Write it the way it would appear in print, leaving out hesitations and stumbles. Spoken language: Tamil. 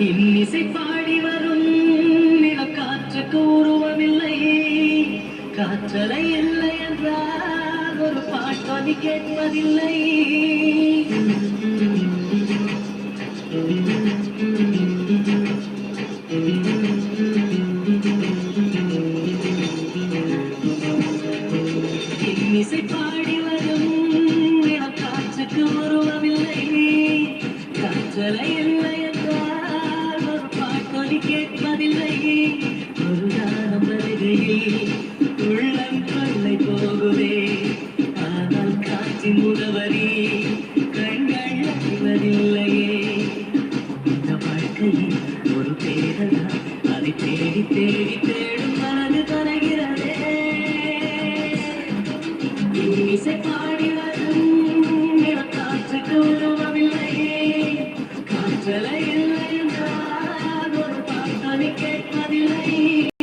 இன்னிசை பாடி வரும் நிலக்காற்றுக்கு உருவமில்லை. காற்றலை இல்லை என்றால் ஒரு பாட்டொலி கேட்பதில்லை. இன்னிசை பாடி வரும் நிலக்காற்றுக்கு உருவமில்லை. காற்றலை இல்லை என்றால் ஒரு பாட்டொலி கேட்பதில்லை. ஒரு காலம் வருகையில் உள்ளம் கொள்ளை போகுதே, ஆனால் காற்றின் முகவரி கண்கள் அறிவதில்லையே. இந்த வாழ்க்கையில் ஒரு தேடலா, அதை தேடி தேடி தேடும் மனது தருகிறதே. இசை பாடி வரும் நிலக்காற்றுக்கு உருவமில்லை. காற்றலை